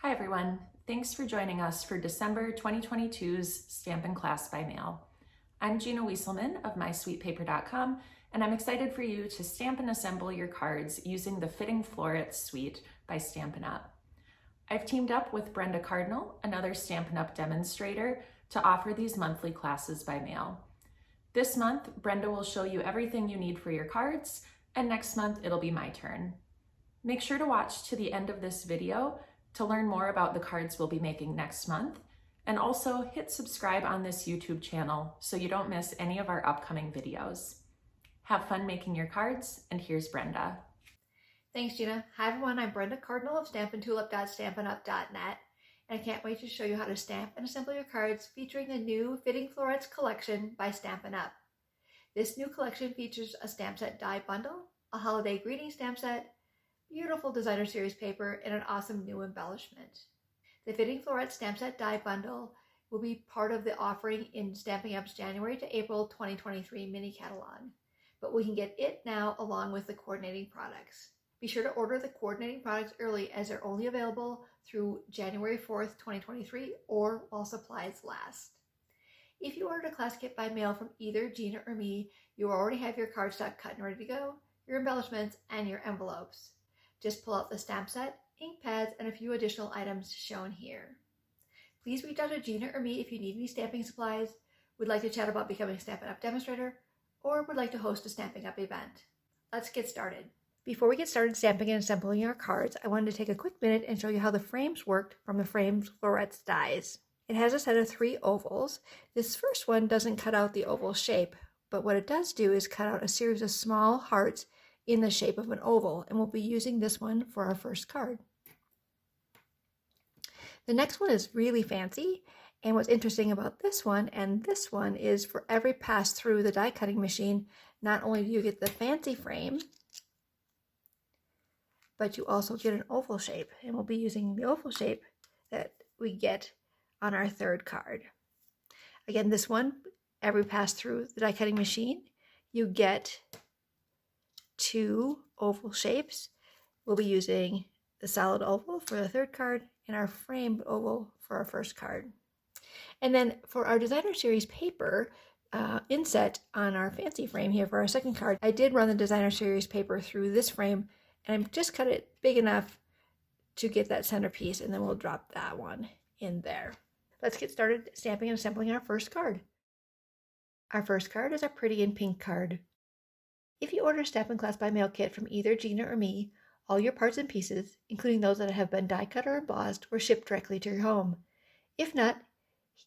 Hi everyone, thanks for joining us for December 2022's Stampin' Class by Mail. I'm Gina Wieselman of MySweetPaper.com, and I'm excited for you to stamp and assemble your cards using the Fitting Florets suite by Stampin' Up. I've teamed up with Brenda Cardinal, another Stampin' Up demonstrator, to offer these monthly classes by mail. This month, Brenda will show you everything you need for your cards, and next month it'll be my turn. Make sure to watch to the end of this video to learn more about the cards we'll be making next month, and also hit subscribe on this YouTube channel so you don't miss any of our upcoming videos. Have fun making your cards, and here's Brenda. Thanks, Gina. Hi, everyone. I'm Brenda Cardinal of stampintulip.stampinup.net, and I can't wait to show you how to stamp and assemble your cards featuring the new Fitting Florets collection by Stampin' Up. This new collection features a stamp set die bundle, a holiday greeting stamp set, beautiful designer series paper, and an awesome new embellishment. The Fitting Florets stamp set die bundle will be part of the offering in Stampin' Up's January to April 2023 mini catalog, but we can get it now along with the coordinating products. Be sure to order the coordinating products early as they're only available through January 4th, 2023 or while supplies last. If you ordered a class kit by mail from either Gina or me, you already have your cardstock cut and ready to go, your embellishments, and your envelopes. Just pull out the stamp set, ink pads, and a few additional items shown here. Please reach out to Gina or me if you need any stamping supplies, would like to chat about becoming a Stampin' Up demonstrator, or would like to host a Stampin' Up event. Let's get started. Before we get started stamping and assembling our cards, I wanted to take a quick minute and show you how the frames worked from the Frames Florets dies. It has a set of 3 ovals. This first one doesn't cut out the oval shape, but what it does do is cut out a series of small hearts in the shape of an oval, and we'll be using this one for our first card. The next one is really fancy, and what's interesting about this one and this one is for every pass through the die cutting machine, not only do you get the fancy frame, but you also get an oval shape, and we'll be using the oval shape that we get on our third card. Again, this one, every pass through the die cutting machine, you get 2 oval shapes. We'll be using the solid oval for the third card and our framed oval for our first card. And then for our designer series paper inset on our fancy frame here for our second card, I did run the designer series paper through this frame, and I just cut it big enough to get that centerpiece, and then we'll drop that one in there. Let's get started stamping and assembling our first card. Our first card is our Pretty in Pink card. If you order a Stampin' Class by Mail kit from either Gina or me, all your parts and pieces, including those that have been die cut or embossed, were shipped directly to your home. If not,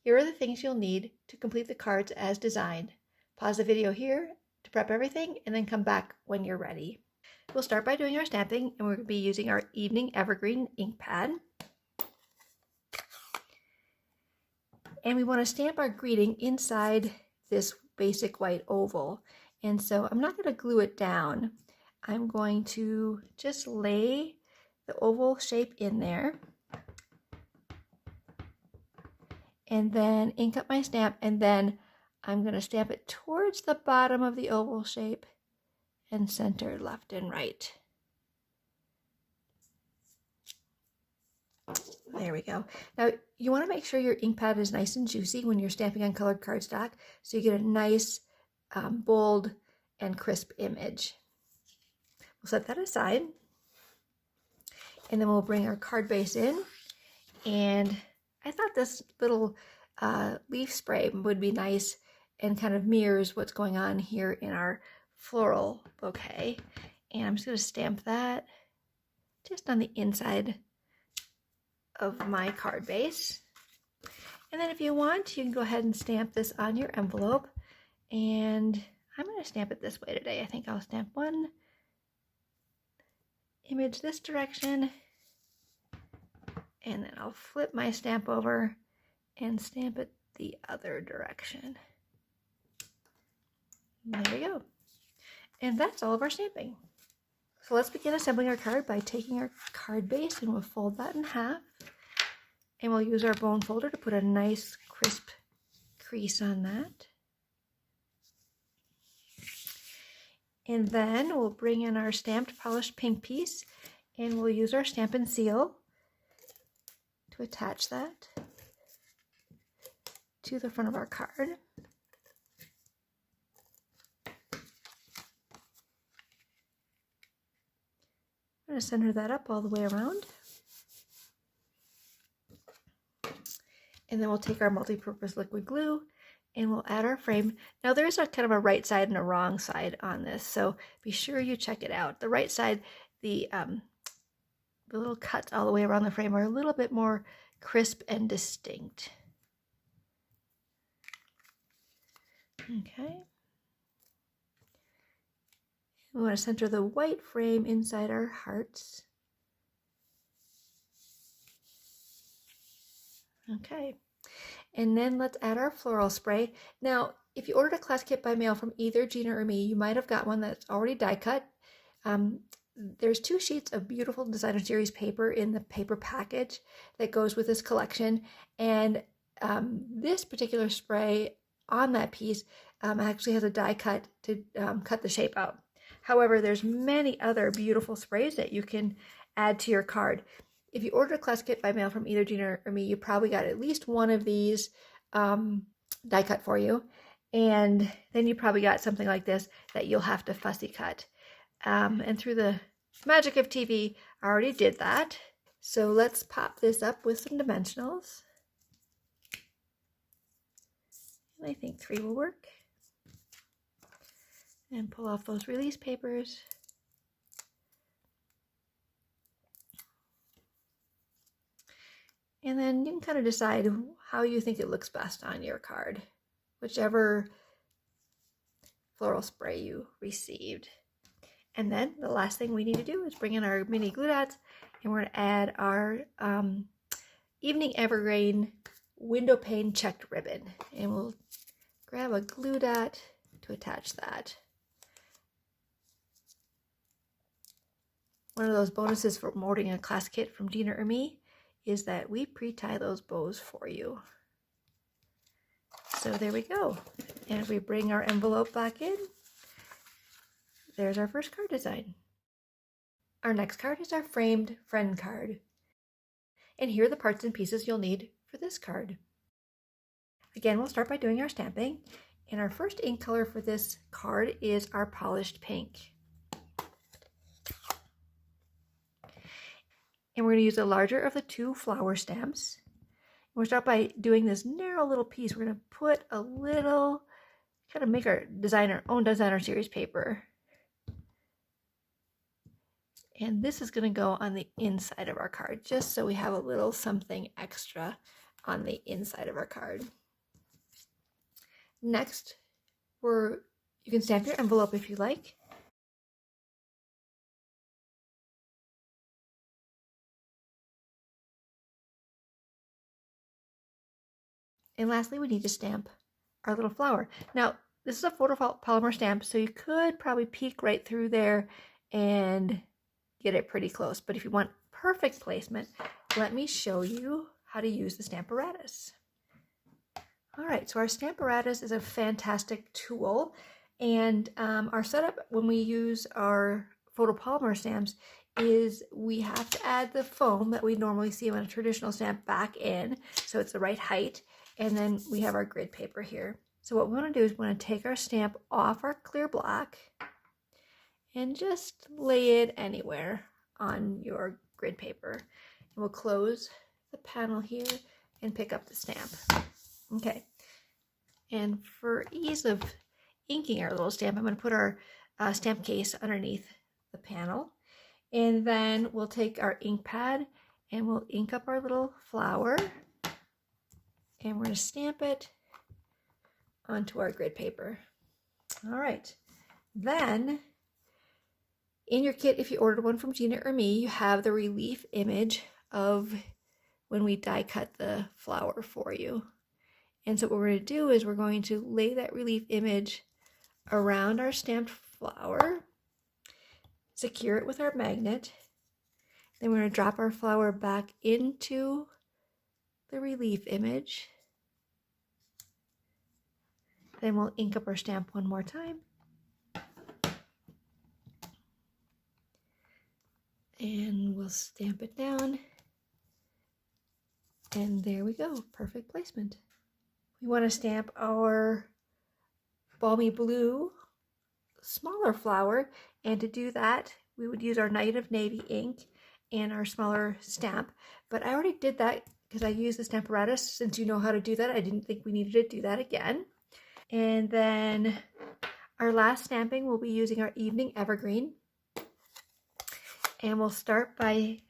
here are the things you'll need to complete the cards as designed. Pause the video here to prep everything, and then come back when you're ready. We'll start by doing our stamping, and we're going to be using our Evening Evergreen ink pad. And we want to stamp our greeting inside this basic white oval. And so I'm not going to glue it down. I'm going to just lay the oval shape in there, and then ink up my stamp, and then I'm going to stamp it towards the bottom of the oval shape and center left and right. There we go. Now you want to make sure your ink pad is nice and juicy when you're stamping on colored cardstock, so you get a nice bold and crisp image. We'll set that aside, and then we'll bring our card base in, and I thought this little leaf spray would be nice and kind of mirrors what's going on here in our floral bouquet, and I'm just going to stamp that just on the inside of my card base. And then if you want, you can go ahead and stamp this on your envelope, and I'm going to stamp it this way today. I think I'll stamp one image this direction, and then I'll flip my stamp over and stamp it the other direction. There we go. And that's all of our stamping. So let's begin assembling our card by taking our card base, and we'll fold that in half, and we'll use our bone folder to put a nice crisp crease on that. And then we'll bring in our stamped polished pink piece, and we'll use our Stampin' Seal to attach that to the front of our card. I'm going to center that up all the way around. And then we'll take our multi-purpose liquid glue and we'll add our frame. Now there's a kind of a right side and a wrong side on this, so be sure you check it out. The right side, the little cuts all the way around the frame are a little bit more crisp and distinct. Okay. We want to center the white frame inside our hearts. Okay. And then let's add our floral spray. Now, if you ordered a class kit by mail from either Gina or me, you might have got one that's already die cut. There's 2 sheets of beautiful designer series paper in the paper package that goes with this collection. And this particular spray on that piece actually has a die cut to cut the shape out. However, there's many other beautiful sprays that you can add to your card. If you ordered a class kit by mail from either Gina or me, you probably got at least one of these die cut for you. And then you probably got something like this that you'll have to fussy cut. And through the magic of TV, I already did that. So let's pop this up with some dimensionals. And I think 3 will work. And pull off those release papers. And then you can kind of decide how you think it looks best on your card, whichever floral spray you received. And then the last thing we need to do is bring in our mini glue dots, and we're going to add our Evening Evergreen window pane checked ribbon. And we'll grab a glue dot to attach that. One of those bonuses for ordering a class kit from Gina or me is that we pre-tie those bows for you. So there we go. And if we bring our envelope back in, there's our first card design. Our next card is our framed friend card. And here are the parts and pieces you'll need for this card. Again, we'll start by doing our stamping. And our first ink color for this card is our polished pink. And we're going to use the larger of the 2 flower stamps. We'll start by doing this narrow little piece. We're going to put a little, kind of make our own designer series paper. And this is going to go on the inside of our card, just so we have a little something extra on the inside of our card. Next, you can stamp your envelope if you like. And lastly, we need to stamp our little flower. Now, this is a photopolymer stamp, so you could probably peek right through there and get it pretty close. But if you want perfect placement, let me show you how to use the Stamparatus. All right, so our Stamparatus is a fantastic tool. And our setup when we use our photopolymer stamps is we have to add the foam that we normally see on a traditional stamp back in, so it's the right height. And then we have our grid paper here. So what we want to do is we want to take our stamp off our clear block and just lay it anywhere on your grid paper. And we'll close the panel here and pick up the stamp. Okay. And for ease of inking our little stamp, I'm going to put our stamp case underneath the panel. And then we'll take our ink pad and we'll ink up our little flower. And we're going to stamp it onto our grid paper. All right. Then, in your kit, if you ordered one from Gina or me, you have the relief image of when we die cut the flower for you. And so what we're going to do is we're going to lay that relief image around our stamped flower, secure it with our magnet. Then we're going to drop our flower back into the relief image. Then we'll ink up our stamp one more time. And we'll stamp it down. And there we go, perfect placement. We want to stamp our balmy blue smaller flower, and to do that we would use our Night of Navy ink and our smaller stamp, but I already did that because I used the Stamparatus. Since you know how to do that, I didn't think we needed to do that again. And then our last stamping, we'll be using our Evening Evergreen, and we'll start by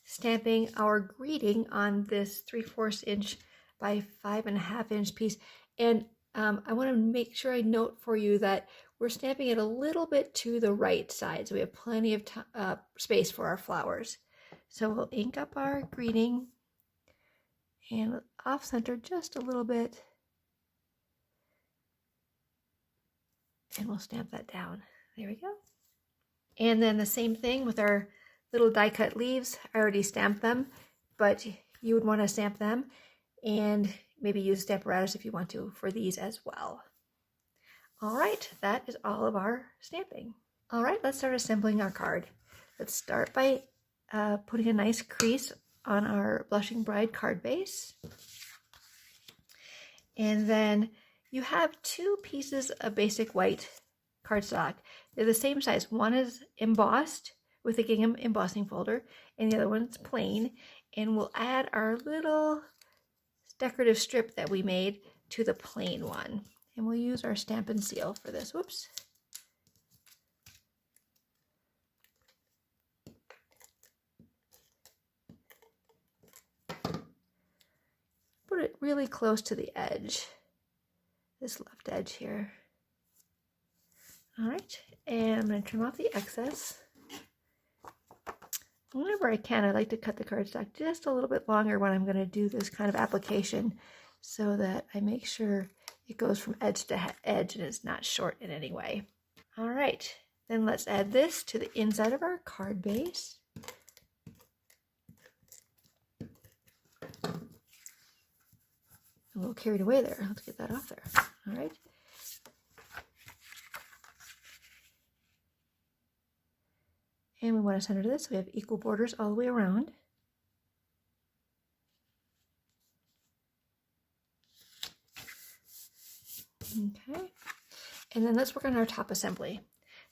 stamping our greeting on this 3/4 inch by 5.5 inch piece. And I want to make sure I note for you that we're stamping it a little bit to the right side, so we have plenty of space for our flowers. So we'll ink up our greeting and off center just a little bit, and we'll stamp that down. There we go. And then the same thing with our little die cut leaves. I already stamped them, but you would want to stamp them and maybe use Stamparatus if you want to for these as well. All right, that is all of our stamping. All right, let's start assembling our card. Let's start by putting a nice crease on our Blushing Bride card base. And then you have two pieces of basic white cardstock. They're the same size. One is embossed with a gingham embossing folder, and the other one's plain. And we'll add our little decorative strip that we made to the plain one. And we'll use our Stampin' Seal for this. Whoops. Put it really close to the edge, this left edge here. All right, and I'm going to trim off the excess. Whenever I can, I like to cut the cardstock just a little bit longer when I'm going to do this kind of application, so that I make sure it goes from edge to edge and it's not short in any way. All right, then let's add this to the inside of our card base. A little carried away there. Let's get that off there. All right. And we want to center this so we have equal borders all the way around. Okay. And then let's work on our top assembly.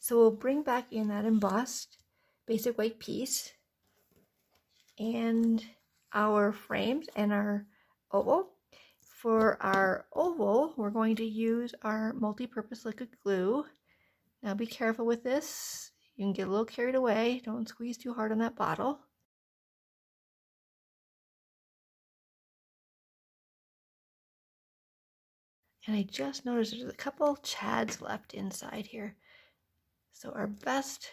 So we'll bring back in that embossed basic white piece and our frames and our oval. For our oval, we're going to use our multi-purpose liquid glue. Now be careful with this. You can get a little carried away. Don't squeeze too hard on that bottle. And I just noticed there's a couple chads left inside here. So our best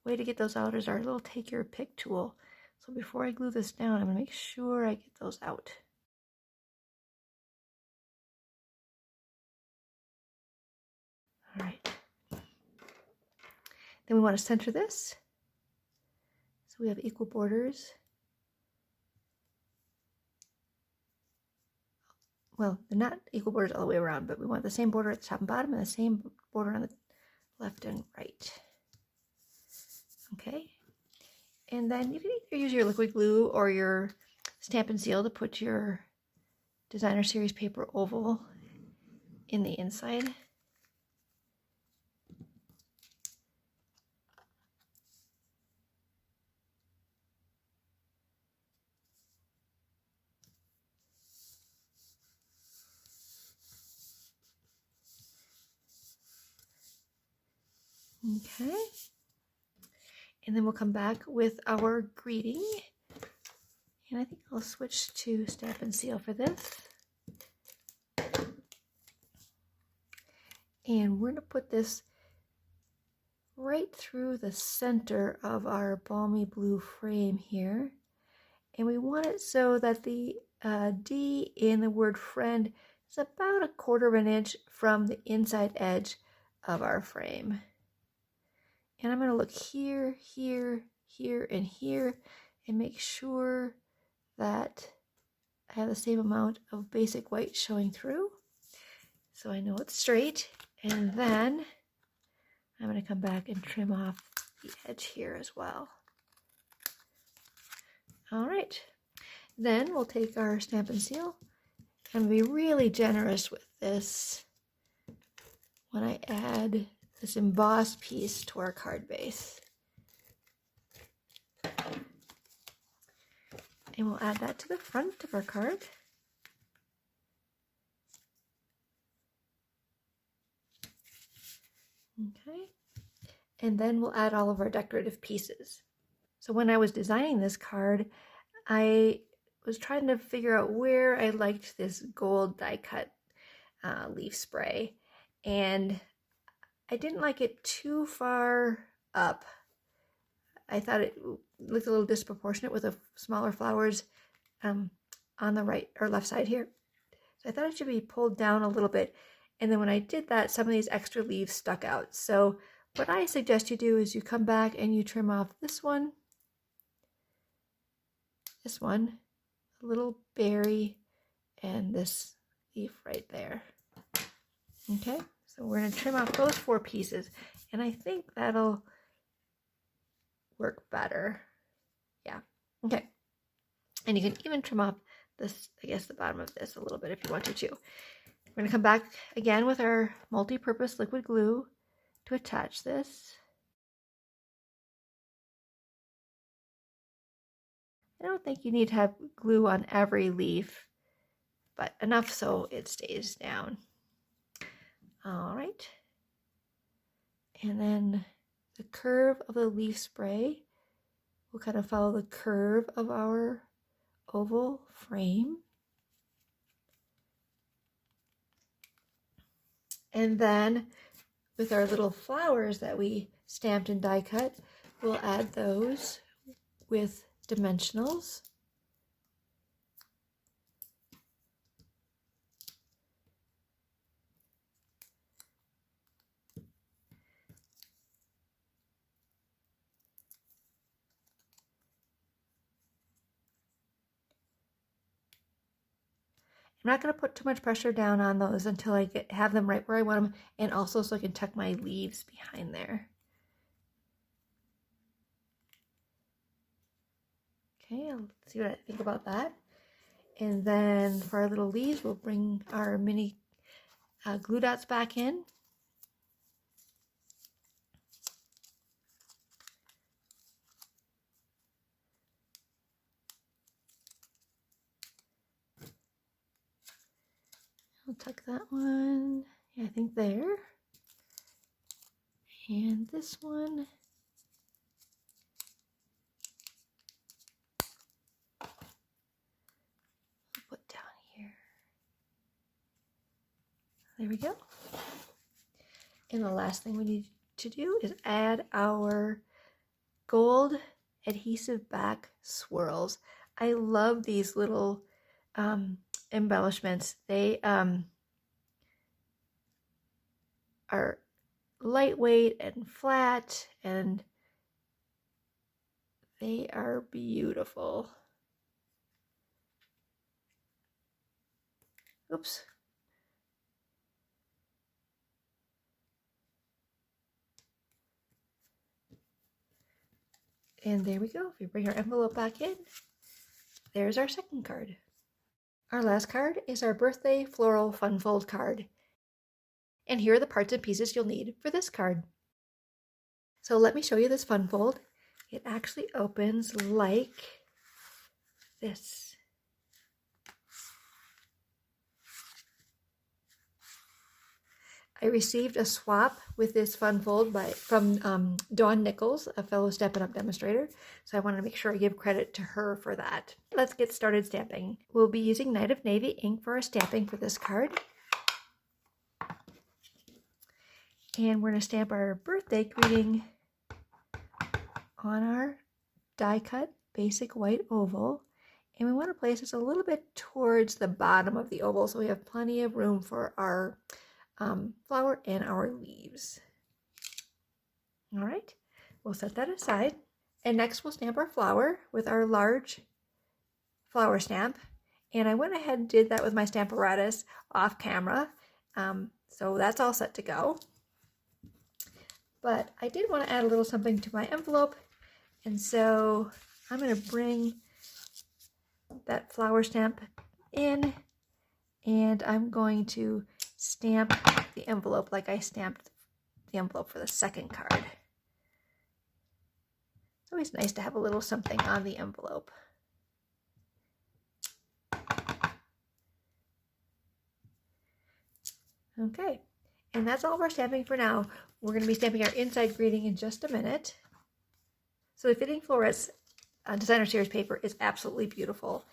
way to get those out is our little take your pick tool. So before I glue this down, I'm going to make sure I get those out. All right. Then we want to center this. So we have equal borders. Well, they're not equal borders all the way around, but we want the same border at the top and bottom and the same border on the left and right. Okay. And then you can either use your liquid glue or your Stampin' Seal to put your Designer Series paper oval in the inside. Okay, and then we'll come back with our greeting, and I think I'll switch to Stampin' Seal for this. And we're going to put this right through the center of our balmy blue frame here, and we want it so that the D in the word friend is about 1/4 inch from the inside edge of our frame. And I'm going to look here, here, here, and here and make sure that I have the same amount of basic white showing through, so I know it's straight. And then I'm going to come back and trim off the edge here as well. All right. Then we'll take our Stampin' Seal and be really generous with this when I add this embossed piece to our card base. And we'll add that to the front of our card. Okay. And then we'll add all of our decorative pieces. So when I was designing this card, I was trying to figure out where I liked this gold die cut leaf spray. And I didn't like it too far up. I thought it looked a little disproportionate with the smaller flowers on the right or left side here. So I thought it should be pulled down a little bit. And then when I did that, some of these extra leaves stuck out. So what I suggest you do is you come back and you trim off this one, a little berry, and this leaf right there. Okay, so we're going to trim off those 4 pieces, and I think that'll work better. Yeah, okay. And you can even trim off this, I guess, the bottom of this a little bit if you want to too. We're going to come back again with our multi-purpose liquid glue to attach this. I don't think you need to have glue on every leaf, but enough so it stays down. All right. And then the curve of the leaf spray will kind of follow the curve of our oval frame. And then with our little flowers that we stamped and die cut, we'll add those with dimensionals. I'm not going to put too much pressure down on those until I have them right where I want them, and also so I can tuck my leaves behind there. Okay, I'll see what I think about that. And then for our little leaves, we'll bring our mini glue dots back in. I'll tuck that one, yeah, I think there. And this one. I'll put down here. There we go. And the last thing we need to do is add our gold adhesive back swirls. I love these little embellishments. They are lightweight and flat, and they are beautiful. Oops. And there we go. If we bring our envelope back in, there's our second card. Our last card is our birthday floral fun fold card. And here are the parts and pieces you'll need for this card. So let me show you this fun fold. It actually opens like this. I received a swap with this fun fold from Dawn Nichols, a fellow Stampin' Up! Demonstrator, so I wanted to make sure I give credit to her for that. Let's get started stamping. We'll be using Night of Navy ink for our stamping for this card. And we're going to stamp our birthday greeting on our die cut basic white oval. And we want to place this a little bit towards the bottom of the oval so we have plenty of room for our flower and our leaves. All right, we'll set that aside. And next we'll stamp our flower with our large flower stamp. And I went ahead and did that with my Stamparatus off camera. So that's all set to go. But I did want to add a little something to my envelope. And so I'm going to bring that flower stamp in, and I'm going to stamp the envelope like I stamped the envelope for the second card. It's always nice to have a little something on the envelope. Okay, and that's all we're stamping for now. We're going to be stamping our inside greeting in just a minute. So the Fitting Florets designer series paper is absolutely beautiful.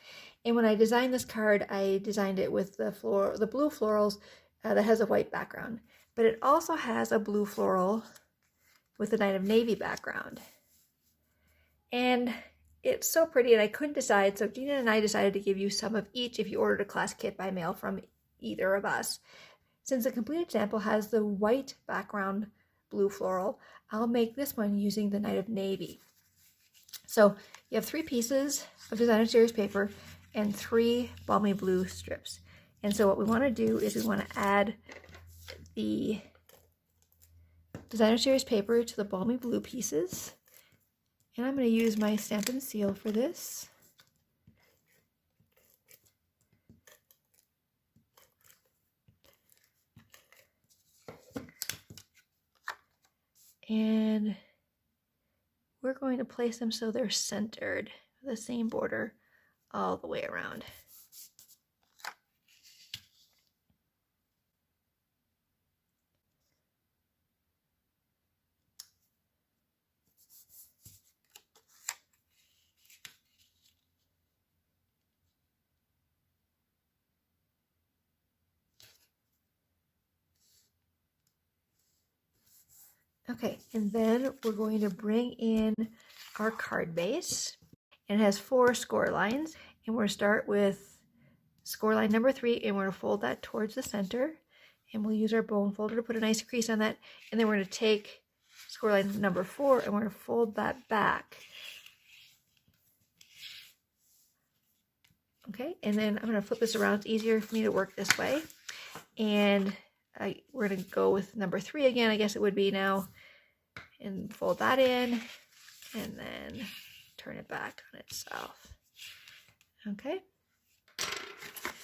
And when I designed this card, I designed it with the blue florals that has a white background. But it also has a blue floral with a Night of Navy background. And it's so pretty, and I couldn't decide, so Gina and I decided to give you some of each if you ordered a class kit by mail from either of us. Since the completed sample has the white background blue floral, I'll make this one using the Night of Navy. So you have 3 pieces of designer series paper and 3 balmy blue strips. And so what we want to do is we want to add the designer series paper to the balmy blue pieces. And I'm going to use my Stampin' Seal for this. And we're going to place them so they're centered, the same border all the way around. Okay, and then we're going to bring in our card base, and it has 4 score lines, and we're going to start with score line number 3, and we're going to fold that towards the center, and we'll use our bone folder to put a nice crease on that, and then we're going to take score line number 4 and we're going to fold that back. Okay, and then I'm going to flip this around. It's easier for me to work this way, and we're going to go with number 3 again, I guess it would be now, and fold that in, and then turn it back on itself. Okay,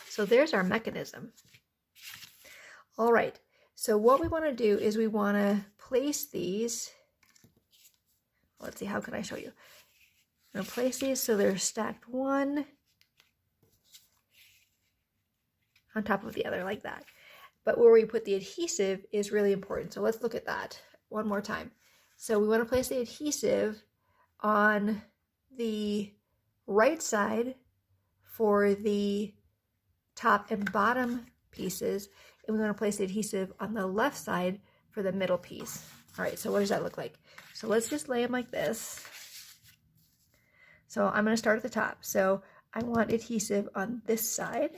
so there's our mechanism. All right, so what we want to do is we want to place these, let's see, how can I show you? I'm going to place these so they're stacked one on top of the other like that. But where we put the adhesive is really important. So let's look at that one more time. So we want to place the adhesive on the right side for the top and bottom pieces, and we want to place the adhesive on the left side for the middle piece. All right, so what does that look like? So let's just lay them like this. So I'm going to start at the top. So I want adhesive on this side.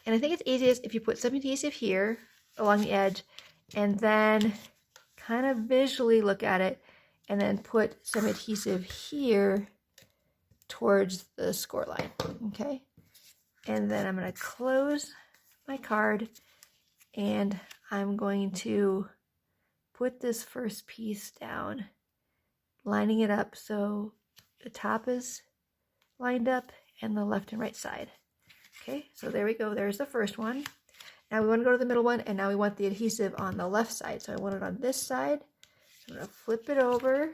And I think it's easiest if you put some adhesive here along the edge and then kind of visually look at it and then put some adhesive here towards the score line, okay? And then I'm going to close my card and I'm going to put this first piece down, lining it up so the top is lined up and the left and right side. Okay, so there we go. There's the first one. Now we want to go to the middle one, and now we want the adhesive on the left side. So I want it on this side. I'm going to flip it over.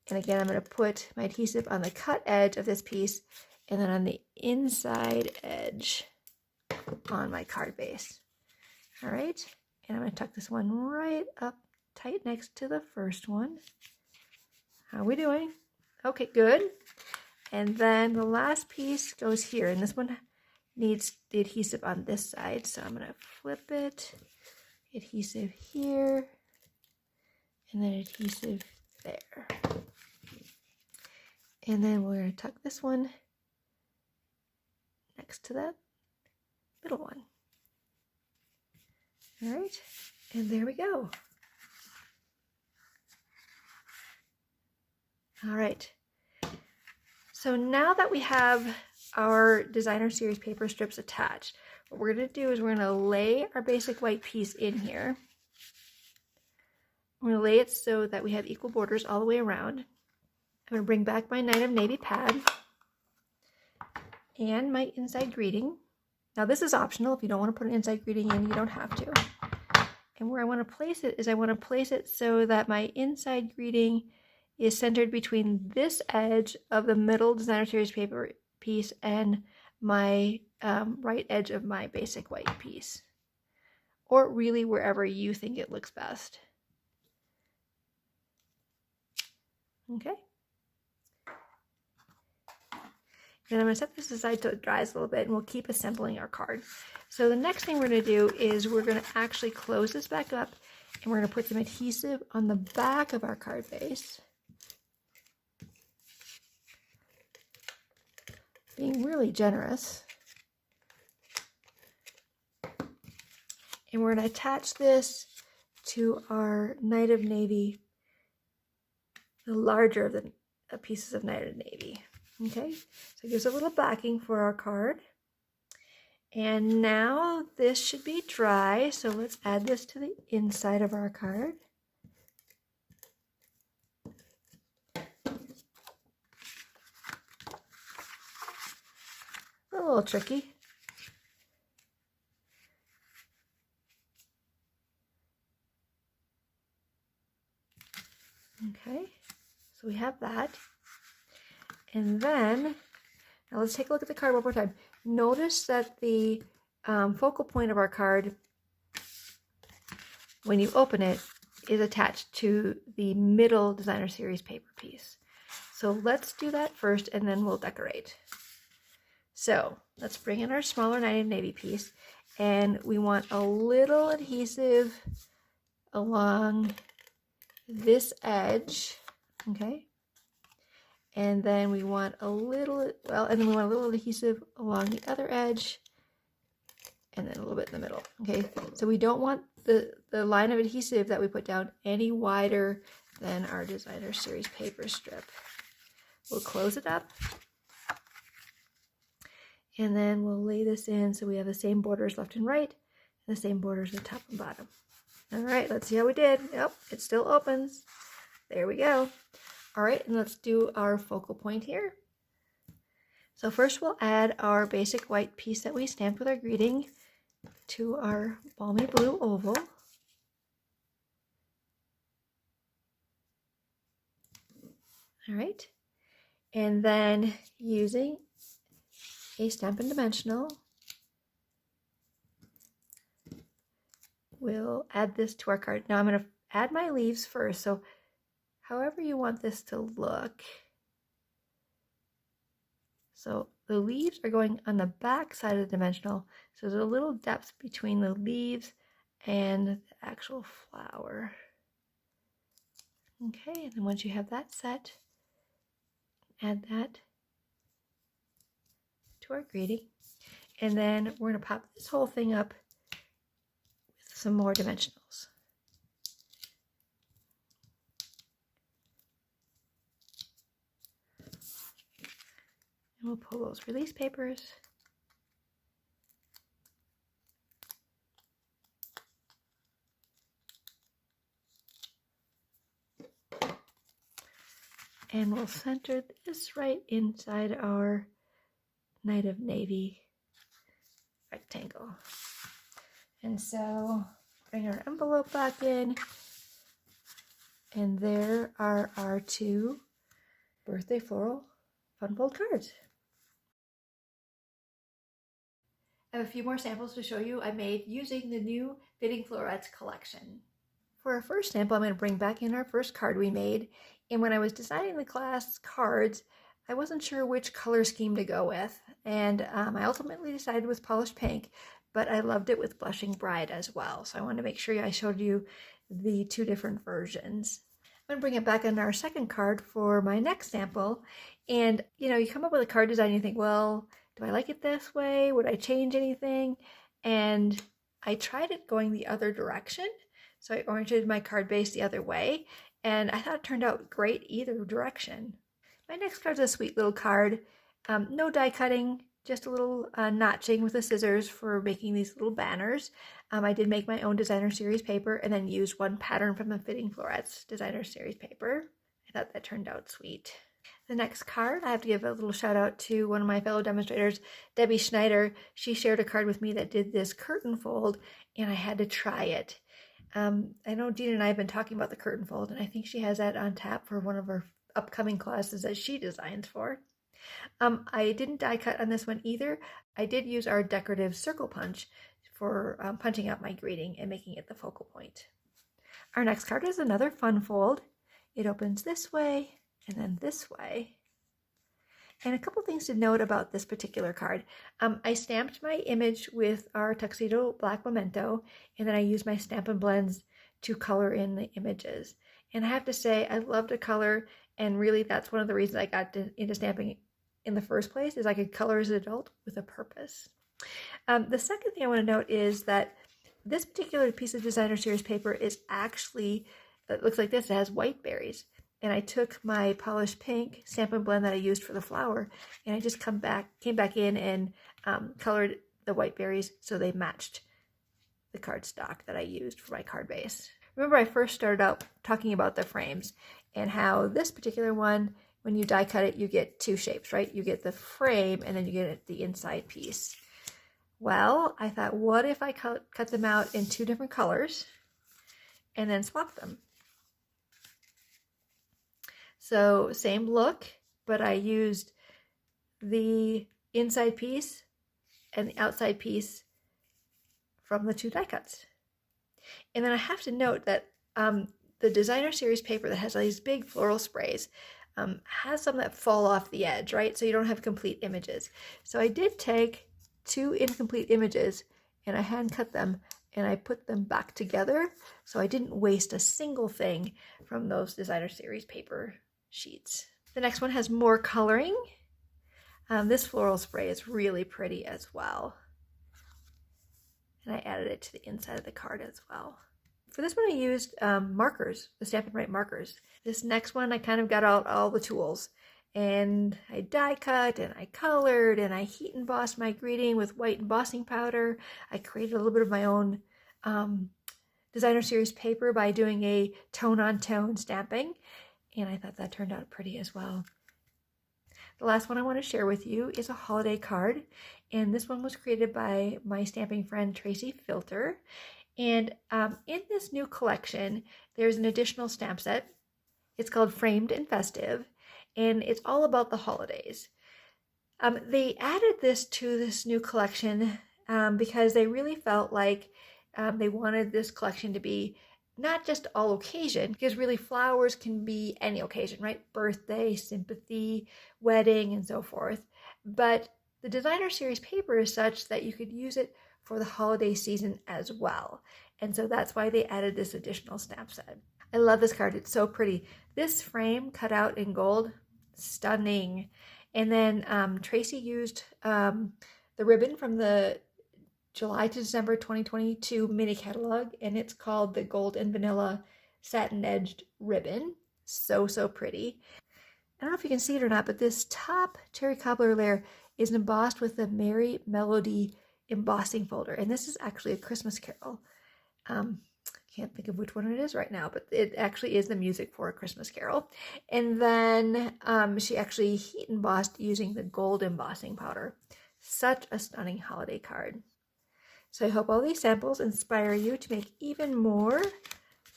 And again, I'm going to put my adhesive on the cut edge of this piece, and then on the inside edge on my card base. All right, and I'm going to tuck this one right up tight next to the first one. How are we doing? Okay, good. And then the last piece goes here, and this one needs the adhesive on this side. So I'm going to flip it, adhesive here, and then adhesive there. And then we're going to tuck this one next to that middle one. All right, and there we go. All right. So now that we have our designer series paper strips attached, what we're going to do is we're going to lay our basic white piece in here. We're going to lay it so that we have equal borders all the way around. I'm going to bring back my Night of Navy pad and my inside greeting. Now this is optional. If you don't want to put an inside greeting in, you don't have to. And where I want to place it is I want to place it so that my inside greeting is centered between this edge of the middle Designer Series paper piece and my right edge of my basic white piece. Or really wherever you think it looks best. Okay. Then I'm going to set this aside so it dries a little bit, and we'll keep assembling our card. So the next thing we're going to do is we're going to actually close this back up, and we're going to put some adhesive on the back of our card base. Being really generous. And we're going to attach this to our Night of Navy, the larger of the pieces of Night of Navy. Okay, so it gives a little backing for our card. And now this should be dry, so let's add this to the inside of our card. A little tricky. Okay, so we have that. And then, now let's take a look at the card one more time. Notice that the focal point of our card, when you open it, is attached to the middle Designer Series paper piece. So let's do that first, and then we'll decorate. So let's bring in our smaller Night of Navy piece, and we want a little adhesive along this edge, okay? And then we want a little, and then we want a little adhesive along the other edge, and then a little bit in the middle, okay? So we don't want the line of adhesive that we put down any wider than our Designer Series paper strip. We'll close it up, and then we'll lay this in so we have the same borders left and right, and the same borders at the top and bottom. All right, let's see how we did. Yep, it still opens. There we go. All right, and let's do our focal point here. So first we'll add our basic white piece that we stamped with our greeting to our balmy blue oval. All right, and then using a Stampin' Dimensional, we'll add this to our card. Now I'm going to add my leaves first, so however you want this to look. So the leaves are going on the back side of the dimensional, so there's a little depth between the leaves and the actual flower. Okay, and then once you have that set, add that to our greeting. And then we're going to pop this whole thing up with some more dimensionals. And we'll pull those release papers. And we'll center this right inside our Night of Navy rectangle. And so bring our envelope back in. And there are our two birthday floral fun fold cards. I have a few more samples to show you I made using the new Fitting Florets collection. For our first sample, I'm going to bring back in our first card we made. And when I was designing the class cards, I wasn't sure which color scheme to go with. And I ultimately decided with Polished Pink, but I loved it with Blushing Bride as well. So I wanted to make sure I showed you the two different versions. I'm going to bring it back on our second card for my next sample. And, you know, you come up with a card design and you think, well, do I like it this way? Would I change anything? And I tried it going the other direction. So I oriented my card base the other way. And I thought it turned out great either direction. My next card is a sweet little card. No die cutting, just a little notching with the scissors for making these little banners. I did make my own Designer Series paper and then used one pattern from the Fitting Florets Designer Series paper. I thought that turned out sweet. The next card, I have to give a little shout out to one of my fellow demonstrators, Debbie Schneider. She shared a card with me that did this curtain fold, and I had to try it. I know Dina and I have been talking about the curtain fold, and I think she has that on tap for one of her upcoming classes that she designs for. I didn't die cut on this one either. I did use our decorative circle punch for punching out my greeting and making it the focal point. Our next card is another fun fold. It opens this way and then this way. And a couple things to note about this particular card. I stamped my image with our Tuxedo Black Memento, and then I used my Stampin' Blends to color in the images. And I have to say, I love to color, and really that's one of the reasons I got into stamping in the first place, is I could color as an adult with a purpose. The second thing I want to note is that this particular piece of designer series paper is actually, it looks like this, it has white berries. And I took my polished pink Stampin' Blend that I used for the flower, and I just came back in and colored the white berries so they matched the cardstock that I used for my card base. Remember, I first started out talking about the frames and how this particular one, when you die cut it, you get two shapes, right? You get the frame and then you get the inside piece. Well, I thought, what if I cut them out in two different colors and then swap them? So same look, but I used the inside piece and the outside piece from the two die cuts. And then I have to note that the designer series paper that has all these big floral sprays has some that fall off the edge, right? So you don't have complete images. So I did take two incomplete images and I hand cut them and I put them back together. So I didn't waste a single thing from those designer series paper sheets. The next one has more coloring. This floral spray is really pretty as well. And I added it to the inside of the card as well. For this one I used markers, the Stampin' Right markers. This next one I kind of got out all the tools. And I die cut and I colored and I heat embossed my greeting with white embossing powder. I created a little bit of my own designer series paper by doing a tone-on-tone stamping. And I thought that turned out pretty as well. The last one I want to share with you is a holiday card. And this one was created by my stamping friend, Tracy Filter. And in this new collection, there's an additional stamp set. It's called Framed and Festive. And it's all about the holidays. They added this to this new collection because they really felt like they wanted this collection to be not just all occasion, because really flowers can be any occasion, right? Birthday, sympathy, wedding, and so forth. But the designer series paper is such that you could use it for the holiday season as well. And so that's why they added this additional stamp set. I love this card. It's so pretty. This frame cut out in gold, stunning. And then Tracy used the ribbon from the July to December 2022 mini catalog, and it's called the Gold and Vanilla Satin Edged Ribbon. So pretty. I don't know if you can see it or not, but this top cherry cobbler layer is embossed with the Merry Melody embossing folder, and this is actually a Christmas carol. Can't think of which one it is right now, but it actually is the music for A Christmas Carol. And then she actually heat embossed using the gold embossing powder. Such a stunning holiday card. So I hope all these samples inspire you to make even more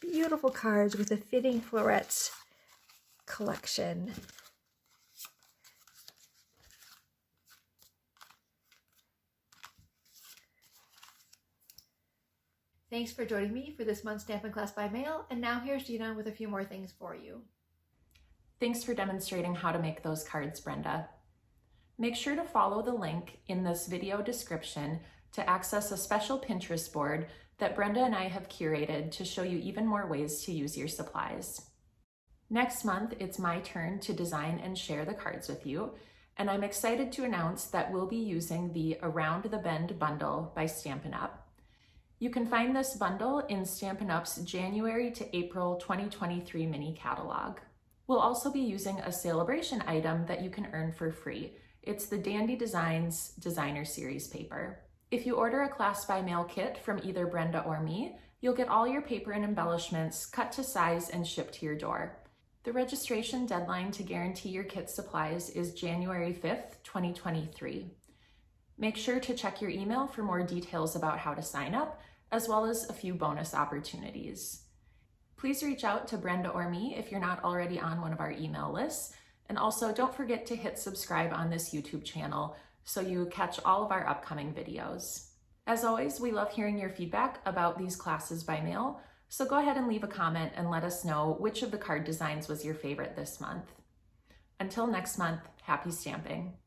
beautiful cards with the Fitting Florets collection. Thanks for joining me for this month's Stampin' Class by Mail, and now here's Gina with a few more things for you. Thanks for demonstrating how to make those cards, Brenda. Make sure to follow the link in this video description to access a special Pinterest board that Brenda and I have curated to show you even more ways to use your supplies. Next month, it's my turn to design and share the cards with you, and I'm excited to announce that we'll be using the Around the Bend bundle by Stampin' Up. You can find this bundle in Stampin' Up's January to April 2023 mini catalog. We'll also be using a celebration item that you can earn for free. It's the Dandy Designs Designer Series paper. If you order a class by mail kit from either Brenda or me, you'll get all your paper and embellishments cut to size and shipped to your door. The registration deadline to guarantee your kit supplies is January 5th, 2023. Make sure to check your email for more details about how to sign up, as well as a few bonus opportunities. Please reach out to Brenda or me if you're not already on one of our email lists, and also don't forget to hit subscribe on this YouTube channel so you catch all of our upcoming videos. As always, we love hearing your feedback about these classes by mail, so go ahead and leave a comment and let us know which of the card designs was your favorite this month. Until next month, happy stamping!